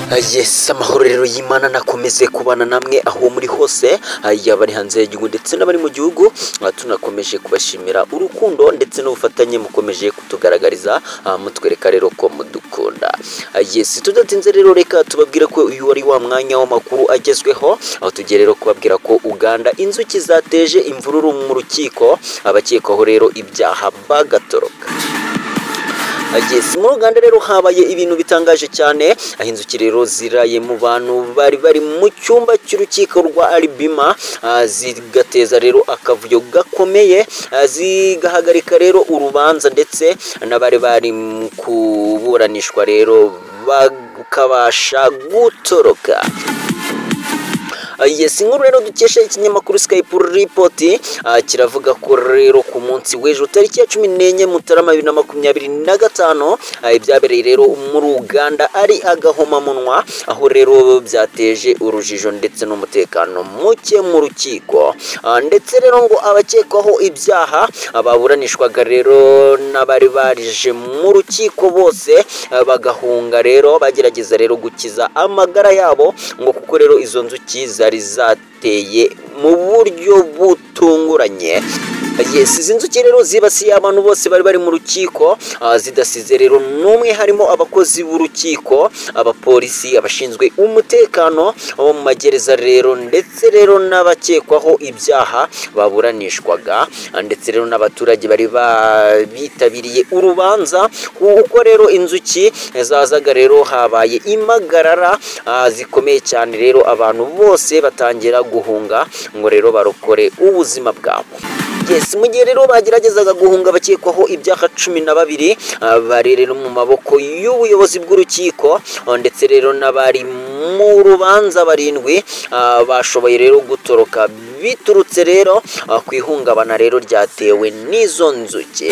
Yes, amahoro rero y'Imana nakomeze kubana namwe aho muri hose, yaba ari hanze y'igihugu ndetse n'abari mu gihugu. Tunakomeje kubashimira urukundo ndetse n'ubufatanye mukomeje kutugaragariza, mutwereka rero ko mudukunda. Yes, tudatinze rero reka tubabwira ko uyu wari wa mwanya w'amakuru agezweho, aho tugiye rero kubabwira ko Uganda inzuki zateje imvururu mu rukiko, abakekwaho rero ibyaha bagatoroka. Yes, mu Uganda rero habaye ibintu bitangaje cyane, aho inzuki rero ziraye mu bantu bari mu cyumba cy'urukiko rwa Albima, zigateza rero akavuyo gakomeye, zigahagarika rero urubanza ndetse n'abari bari kuburanishwa rero bakabasha gutoroka. Yes, inkuru rero dukesha ikinyamakuru Skype Report, kiravuga ko rero ku munsi w'ejo tariki ya 14 Mutarama 2025, ibyabereye rero muri Uganda ari agahomamunwa, aho rero byateje urujijo ndetse n'umutekano muke mu rukiko, ndetse rero ngo abakekwaho ibyaha baburanishwaga rero n'abari barije mu rukiko bose bagahunga rero bagerageza rero gukiza amagara yabo, ngo kuko rero izo nzuki zari zateye mu buryo butunguranye. Yes, izi nzuki rero zibasiye abantu bose bari mu rukiko, zidasize rero n'umwe, harimo abakozi b'urukiko, abapolisi, abashinzwe umutekano wo mu magereza rero, ndetse rero n'abakekwaho ibyaha baburanishwaga, ndetse rero n'abaturage bari bitabiriye urubanza. Uko rero inzuki zazaga rero habaye impagarara zikomeye cyane, rero abantu bose batangira guhunga ngo rero barokore ubuzima bwabo. Yes, mu gihe rero bageragezaga guhunga abakekwaho ibyaha 12 bari rero mu maboko y'ubuyobozi bw'urukiko, ndetse rero n'abari mu rubanza 7 bashoboye rero gutoroka biturutse rero ku ihungabana rero ryatewe n'izo nzuki.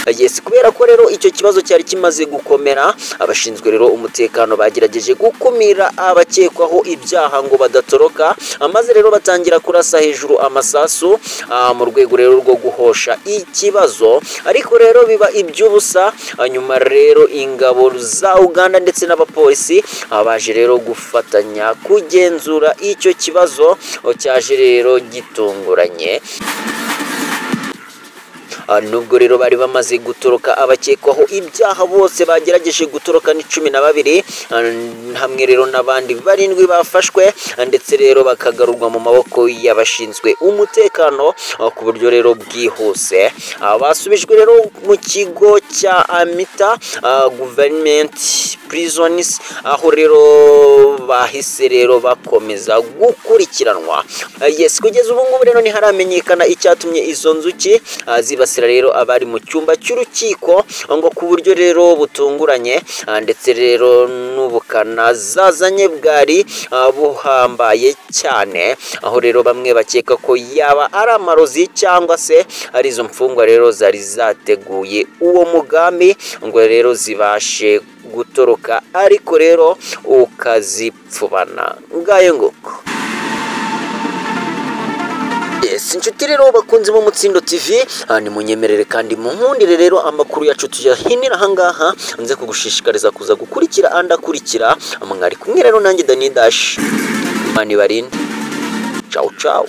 Yes, kubera ko rero icyo kibazo cyari kimaze gukomera, abashinzwe rero umutekano bagerageje gukumira abakekwaho ibyaha ngo badatoroka, maze rero batangira kurasa hejuru amasasu mu rwego rero rwo guhosha ikibazo, ariko rero biba iby'ubusa. Nyuma rero ingabo za Uganda ndetse n'abapolisi baje rero gufatanya kugenzura icyo kibazo cyaje rero gitunguranye. Nubwo rero bari bamaze gutoroka, abakekwaho ibyaha bose bagerageje gutoroka ni 12, hamwe rero n'abandi 7 bafashwe, ndetse rero bakagarurwa mu maboko y'abashinzwe umutekano ku buryo rero bwihuse. Basubijwe rero mu kigo cya Amita Government Prisons, aho rero bahise rero bakomeza gukurikiranwa. Yes, kugeza ubu ngubu rero ntiharamenyekana icyatumye izo nzuki zibasira rero abari mu cyumba cy'urukiko ngo ku buryo rero butunguranye, ndetse rero n'ubukana zazanye bwari buhambaye cyane, aho rero bamwe bakeka ko yaba ari amarozi cyangwa se ari izo mfungwa rero zari zateguye uwo mugambi ngo rero zibashe gutoroka, ariko rero ukazipfubana ngayo nguko. Yes, inshuti rero bakunze mu Mutsindo TV, ni munyemerere kandi munkundire rero amakuru yacu tuyahinira ahangaha, nze kugushishikariza kuza gukurikira andakurikira, mwari kumwe rero nanjye Dani Dash. Mani barinde. Ciao ciao.